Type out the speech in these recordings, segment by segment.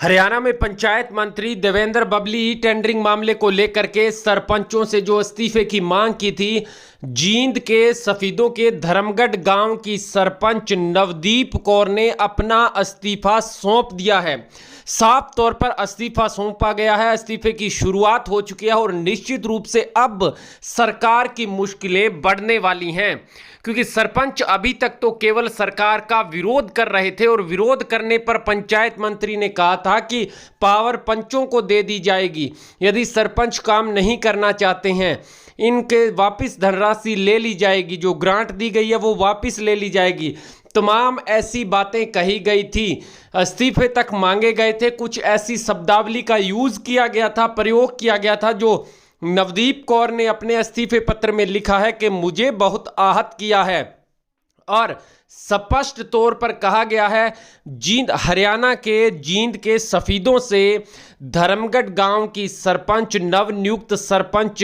हरियाणा में पंचायत मंत्री देवेंद्र बबली टेंडरिंग मामले को लेकर के सरपंचों से जो इस्तीफे की मांग की थी, जींद के सफीदों के धर्मगढ़ गांव की सरपंच नवदीप कौर ने अपना इस्तीफा सौंप दिया है। साफ तौर पर इस्तीफा सौंपा गया है, इस्तीफे की शुरुआत हो चुकी है और निश्चित रूप से अब सरकार की मुश्किलें बढ़ने वाली हैं, क्योंकि सरपंच अभी तक तो केवल सरकार का विरोध कर रहे थे और विरोध करने पर पंचायत मंत्री ने कहा था कि पावर पंचों को दे दी जाएगी। यदि सरपंच काम नहीं करना चाहते हैं, इनके वापस धनराशि ले ली जाएगी, जो ग्रांट दी गई है वो वापस ले ली जाएगी। तमाम ऐसी बातें कही गई थी, इस्तीफे तक मांगे गए थे, कुछ ऐसी शब्दावली का यूज किया गया था, प्रयोग किया गया था जो नवदीप कौर ने अपने इस्तीफे पत्र में लिखा है कि मुझे बहुत आहत किया है। और स्पष्ट तौर पर कहा गया है, जींद हरियाणा के जींद के सफीदों से धर्मगढ़ गांव की सरपंच नवनियुक्त सरपंच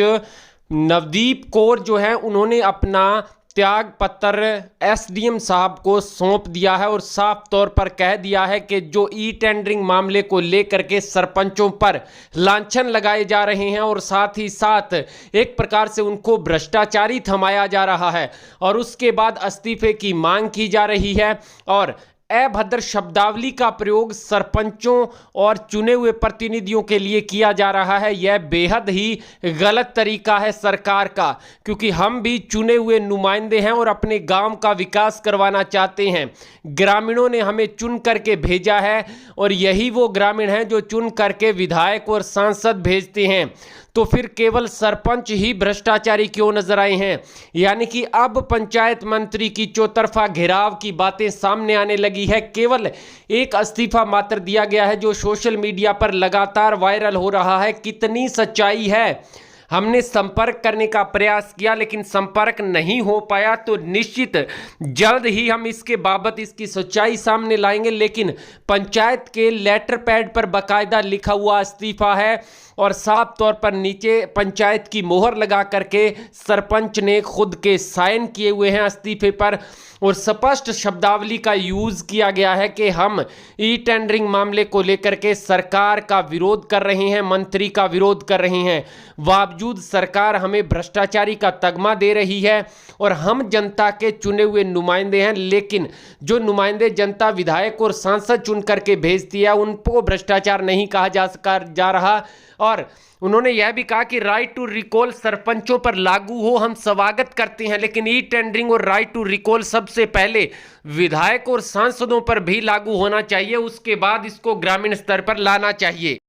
नवदीप कौर जो है, उन्होंने अपना त्याग पत्र एसडीएम साहब को सौंप दिया है और साफ तौर पर कह दिया है कि जो ई टेंडरिंग मामले को लेकर के सरपंचों पर लांछन लगाए जा रहे हैं और साथ ही साथ एक प्रकार से उनको भ्रष्टाचारी थमाया जा रहा है और उसके बाद इस्तीफे की मांग की जा रही है। और अभद्र शब्दावली का प्रयोग सरपंचों और चुने हुए प्रतिनिधियों के लिए किया जा रहा है। यह बेहद ही गलत तरीका है सरकार का, क्योंकि हम भी चुने हुए नुमाइंदे हैं और अपने गांव का विकास करवाना चाहते हैं। ग्रामीणों ने हमें चुन करके भेजा है और यही वो ग्रामीण हैं जो चुन करके विधायक और सांसद भेजते हैं। तो फिर केवल सरपंच ही भ्रष्टाचारी क्यों नजर आए हैं? यानी कि अब पंचायत मंत्री की चौतरफा घेराव की बातें सामने आने लगी है। केवल एक इस्तीफा मात्र दिया गया है जो सोशल मीडिया पर लगातार वायरल हो रहा है। कितनी सच्चाई है? हमने संपर्क करने का प्रयास किया लेकिन संपर्क नहीं हो पाया, तो निश्चित जल्द ही हम इसके बाबत इसकी सच्चाई सामने लाएंगे। लेकिन पंचायत के लेटर पैड पर बाकायदा लिखा हुआ इस्तीफा है और साफ तौर पर नीचे पंचायत की मोहर लगा करके सरपंच ने खुद के साइन किए हुए हैं इस्तीफे पर और स्पष्ट शब्दावली का यूज किया गया है कि हम ई टेंडरिंग मामले को लेकर के सरकार का विरोध कर रहे हैं, मंत्री का विरोध कर रहे हैं। बावजूद सरकार हमें भ्रष्टाचारी का तगमा दे रही है और हम जनता के चुने हुए नुमाइंदे हैं, लेकिन जो नुमाइंदे जनता विधायक और सांसद चुन करके भेजती है उनको भ्रष्टाचार नहीं कहा जा रहा। और उन्होंने यह भी कहा कि राइट टू रिकॉल सरपंचों पर लागू हो, हम स्वागत करते हैं, लेकिन ई टेंडरिंग और राइट टू रिकॉल सबसे पहले विधायक और सांसदों पर भी लागू होना चाहिए, उसके बाद इसको ग्रामीण स्तर पर लाना चाहिए।